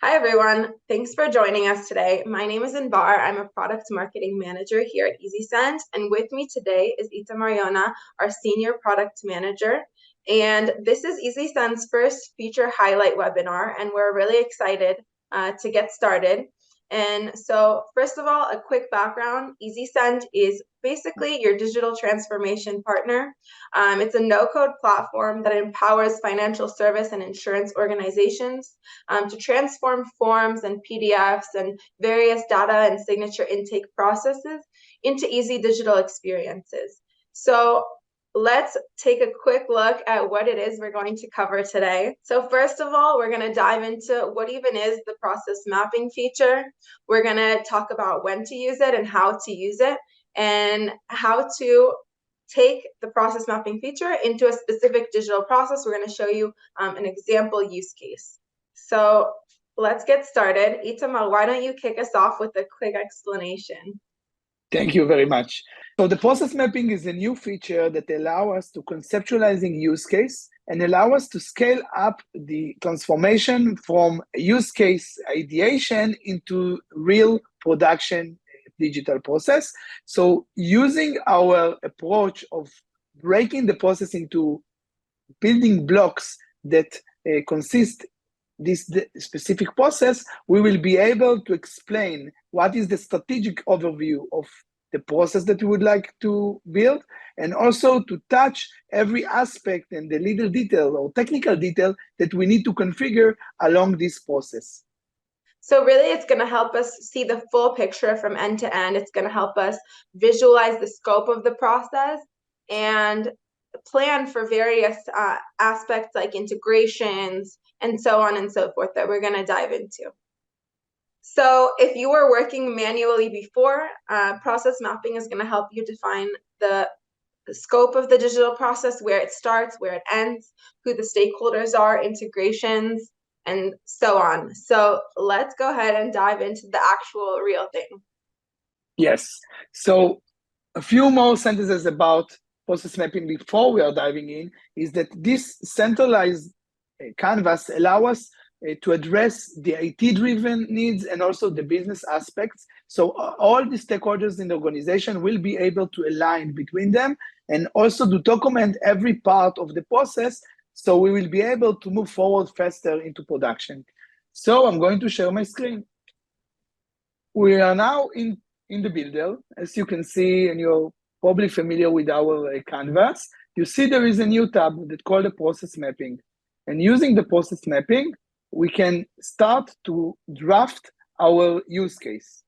Hi, everyone. Thanks for joining us today. My name is Inbar. I'm a product marketing manager here at EasySend. And with me today is Ita Mariona, our senior product manager. And this is EasySend's first feature highlight webinar, and we're really excited to get started. And so first of all, a quick background. EasySend is basically your digital transformation partner. It's a no-code platform that empowers financial service and insurance organizations to transform forms and PDFs and various data and signature intake processes into easy digital experiences. So let's take a quick look at what it is we're going to cover today. So first of all, we're going to dive into what even is the process mapping feature. We're going to talk about when to use it and how to use it, and how to take the process mapping feature into a specific digital process. We're going to show you an example use case. So let's get started. Itamar, why don't you kick us off with a quick explanation? Thank you very much. So the process mapping is a new feature that allows us to conceptualizing use case and allow us to scale up the transformation from use case ideation into real production digital process. So using our approach of breaking the process into building blocks that consist this specific process, we will be able to explain what is the strategic overview of the process that we would like to build, and also to touch every aspect and the little detail or technical detail that we need to configure along this process. So really, it's going to help us see the full picture from end to end. It's going to help us visualize the scope of the process and plan for various aspects like integrations and so on and so forth that we're going to dive into. So if you were working manually before, process mapping is going to help you define the scope of the digital process, where it starts, where it ends, who the stakeholders are, integrations, and so on. So let's go ahead and dive into the actual real thing. Yes. So a few more sentences about process mapping before we are diving in is that this centralized canvas allows us to address the IT-driven needs and also the business aspects. So all the stakeholders in the organization will be able to align between them and also to document every part of the process, so we will be able to move forward faster into production. So I'm going to share my screen. We are now in the builder. As you can see, and you're probably familiar with our canvas, you see there is a new tab that's called the process mapping. And using the process mapping, we can start to draft our use case.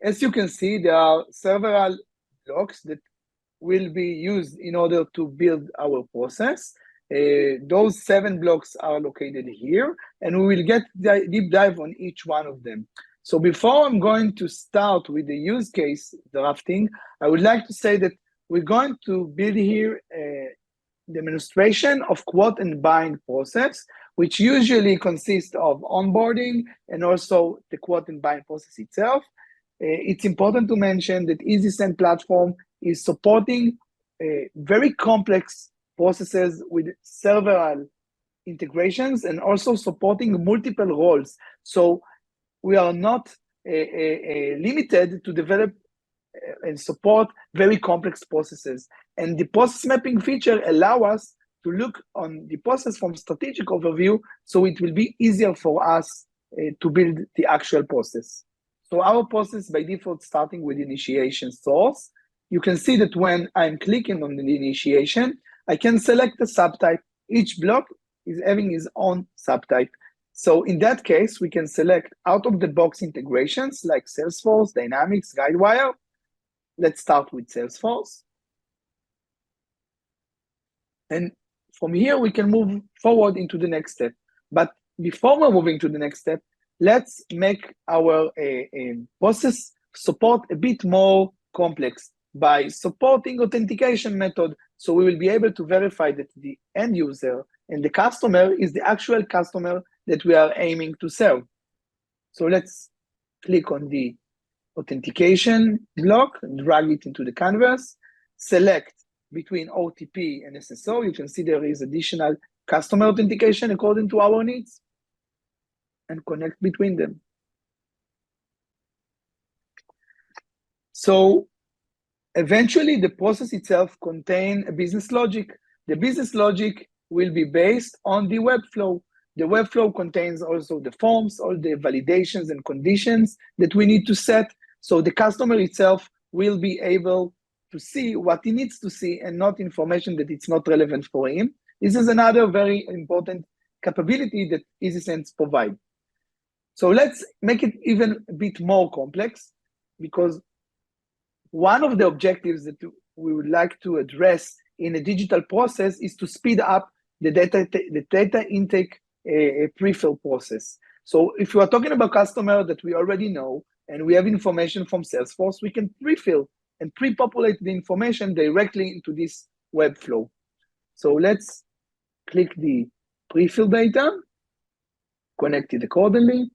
As you can see, there are several blocks that will be used in order to build our process. Those 7 blocks are located here, and we will get the deep dive on each one of them. So before I'm going to start with the use case drafting, I would like to say that we're going to build here a demonstration of quote and bind process, which usually consists of onboarding and also the quote and bind process itself. It's important to mention that EasySend platform is supporting very complex processes with several integrations and also supporting multiple roles. So we are not limited to develop and support very complex processes. And the process mapping feature allows us to look on the process from strategic overview, so it will be easier for us to build the actual process. So our process by default starting with initiation source. You can see that when I'm clicking on the initiation, I can select the subtype. Each block is having its own subtype. So in that case, we can select out-of-the-box integrations like Salesforce, Dynamics, Guidewire. Let's start with Salesforce. And from here, we can move forward into the next step. But before we're moving to the next step, let's make our process support a bit more complex by supporting authentication method. So we will be able to verify that the end user and the customer is the actual customer that we are aiming to serve. So let's click on the authentication block, drag it into the canvas, select between OTP and SSO. You can see there is additional customer authentication according to our needs. and connect between them. So eventually, the process itself contains a business logic. The business logic will be based on the Webflow. The Webflow contains also the forms, all the validations and conditions that we need to set. So the customer itself will be able to see what he needs to see and not information that it's not relevant for him. This is another very important capability that EasySend provide. So let's make it even a bit more complex, because one of the objectives that we would like to address in a digital process is to speed up the data intake pre-fill process. So if you are talking about customer that we already know and we have information from Salesforce, we can pre-fill and pre-populate the information directly into this Webflow. So let's click the pre-fill data, connect it accordingly.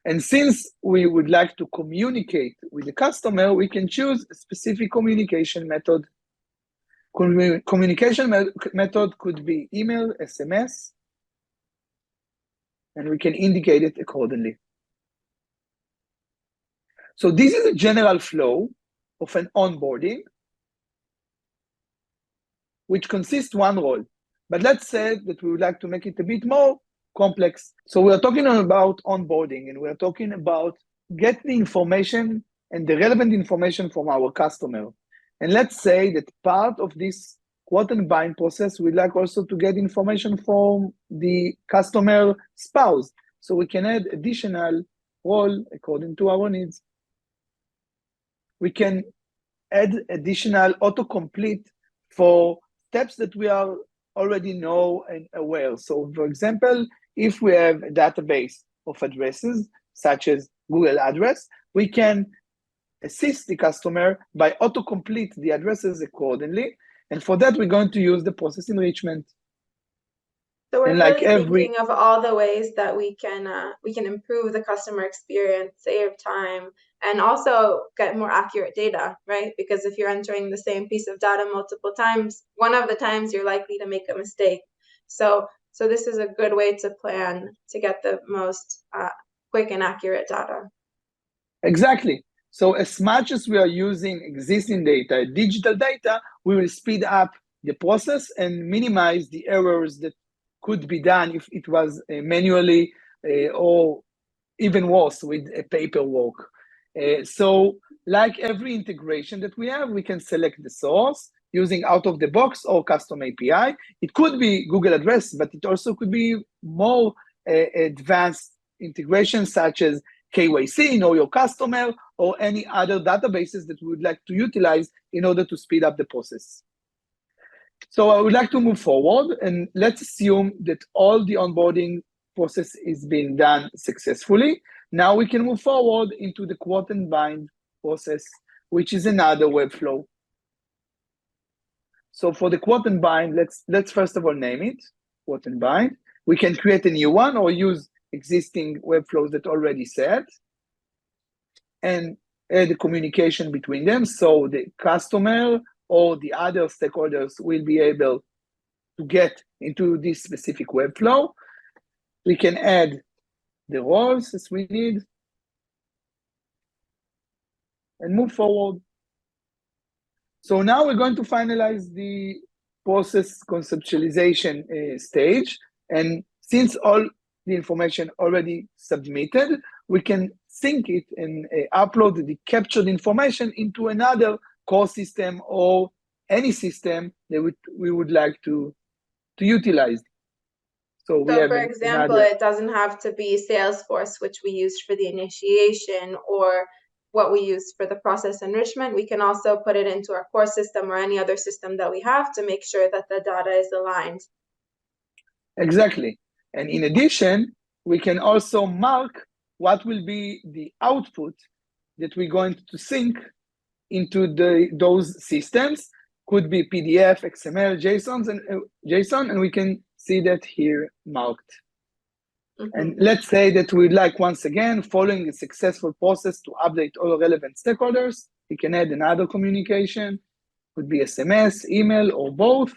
And since we would like to communicate with the customer, we can choose a specific communication method. Communication method could be email, SMS, and we can indicate it accordingly. So this is a general flow of an onboarding, which consists one role. But let's say that we would like to make it a bit more complex. So we are talking about onboarding, and we are talking about get the information and the relevant information from our customer. And let's say that part of this quote and bind process, we'd like also to get information from the customer spouse. So we can add additional role according to our needs. We can add additional autocomplete for steps that we are already know and aware. So for example, if we have a database of addresses, such as Google address, we can assist the customer by autocomplete the addresses accordingly. And for that, we're going to use the process enrichment. So we're really thinking of all the ways that we can improve the customer experience, save time, and also get more accurate data, right? Because if you're entering the same piece of data multiple times, one of the times you're likely to make a mistake. So this is a good way to plan to get the most quick and accurate data. Exactly. So as much as we are using existing data, digital data, we will speed up the process and minimize the errors that could be done if it was manually or even worse with paperwork. So like every integration that we have, we can select the source using out of the box or custom API. It could be Google address, but it also could be more advanced integrations such as KYC, know your customer, or any other databases that we would like to utilize in order to speed up the process. So I would like to move forward, and let's assume that all the onboarding process is being done successfully. Now we can move forward into the quote and bind process, which is another Webflow. So for the quote and bind, let's first of all name it, quote and bind. We can create a new one or use existing Webflows that already set and add the communication between them, so the customer or the other stakeholders will be able to get into this specific Webflow. We can add the roles as we need and move forward. So now we're going to finalize the process conceptualization stage. And since all the information already submitted, we can sync it and upload the captured information into another core system or any system that we would like to utilize. So for example, it doesn't have to be Salesforce, which we used for the initiation, or what we use for the process enrichment. We can also put it into our core system or any other system that we have to make sure that the data is aligned. Exactly. And in addition, we can also mark what will be the output that we're going to sync into those systems. Could be PDF, XML, JSON, and we can see that here marked. Mm-hmm. And let's say that we'd like, once again, following a successful process to update all relevant stakeholders, we can add another communication, could be SMS, email, or both,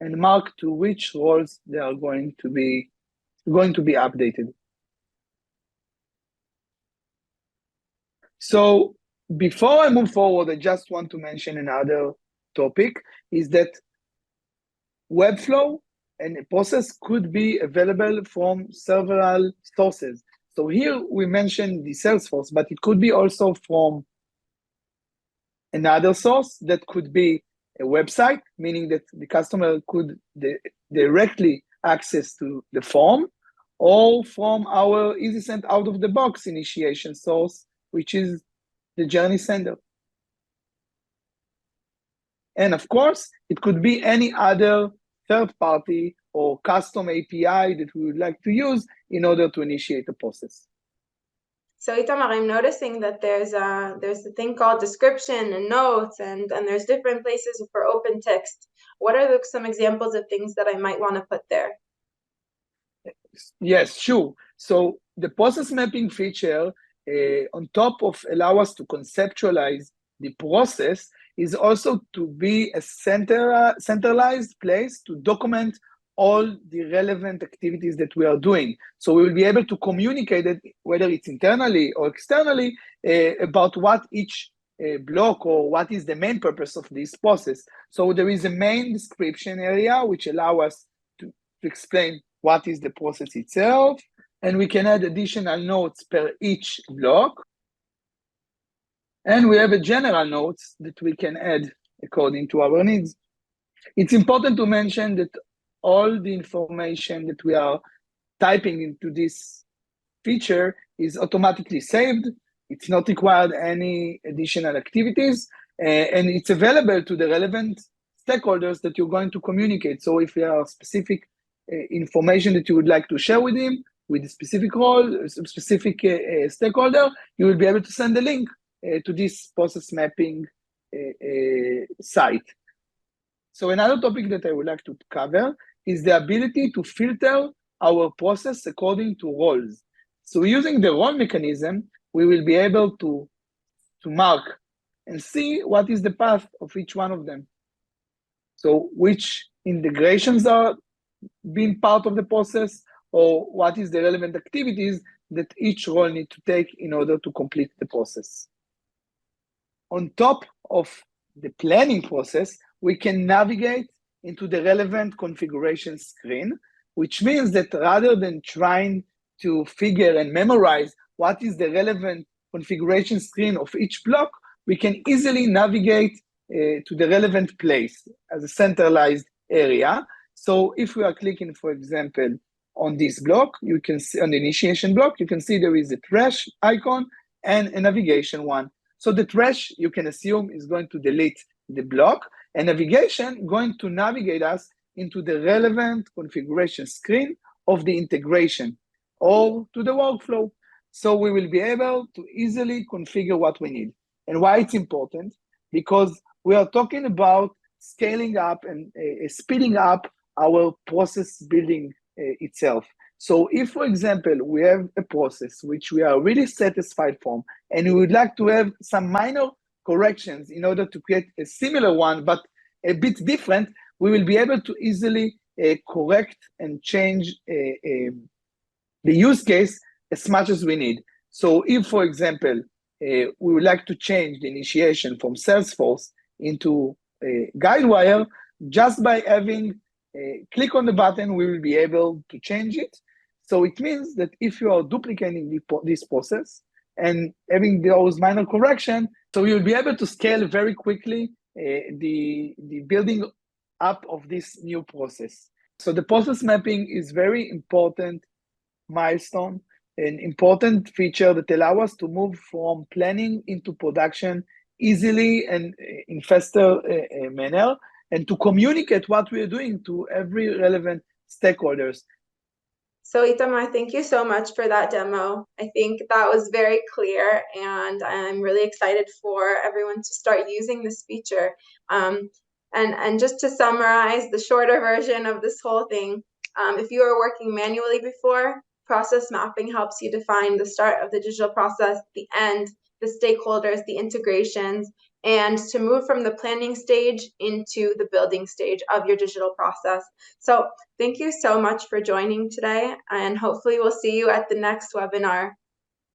and mark to which roles they are going to be updated. So before I move forward, I just want to mention another topic is that Webflow and a process could be available from several sources. So here we mentioned the Salesforce, but it could be also from another source that could be a website, meaning that the customer could directly access to the form, or from our EasySend out-of-the-box initiation source, which is the journey sender. And of course, it could be any other third party or custom API that we would like to use in order to initiate a process. So Itamar, I'm noticing that there's a thing called description and notes, and there's different places for open text. What are some examples of things that I might want to put there? Yes, sure. So the process mapping feature, on top of allow us to conceptualize the process, is also to be a centralized place to document all the relevant activities that we are doing. So we will be able to communicate it, whether it's internally or externally, about what each block or what is the main purpose of this process. So there is a main description area which allow us to explain what is the process itself, and we can add additional notes per each block. And we have a general notes that we can add according to our needs. It's important to mention that all the information that we are typing into this feature is automatically saved. It's not required any additional activities, and it's available to the relevant stakeholders that you're going to communicate. So if there are specific information that you would like to share with him, with a specific role, a specific stakeholder, you will be able to send a link to this process mapping site. So another topic that I would like to cover is the ability to filter our process according to roles. So using the role mechanism, we will be able to mark and see what is the path of each one of them. So which integrations are being part of the process, or what is the relevant activities that each role need to take in order to complete the process. On top of the planning process, we can navigate into the relevant configuration screen, which means that rather than trying to figure and memorize what is the relevant configuration screen of each block, we can easily navigate to the relevant place as a centralized area. So if we are clicking, for example, on this block, you can see on the initiation block, you can see there is a trash icon and a navigation one. So the trash, you can assume, is going to delete the block, and navigation going to navigate us into the relevant configuration screen of the integration or to the workflow. So we will be able to easily configure what we need. And why it's important? Because we are talking about scaling up and speeding up our process building itself. So if, for example, we have a process which we are really satisfied from, and we would like to have some minor corrections in order to create a similar one, but a bit different, we will be able to easily correct and change the use case as much as we need. So if, for example, we would like to change the initiation from Salesforce into Guidewire, just by having click on the button, we will be able to change it. So it means that if you are duplicating this process and having those minor corrections, so you'll be able to scale very quickly the building up of this new process. So the process mapping is very important milestone, an important feature that allow us to move from planning into production easily and in faster manner, and to communicate what we are doing to every relevant stakeholders. So Itamar, thank you so much for that demo. I think that was very clear, and I'm really excited for everyone to start using this feature. And just to summarize the shorter version of this whole thing, if you were working manually before, process mapping helps you define the start of the digital process, the end, the stakeholders, the integrations, and to move from the planning stage into the building stage of your digital process. So thank you so much for joining today, and hopefully we'll see you at the next webinar.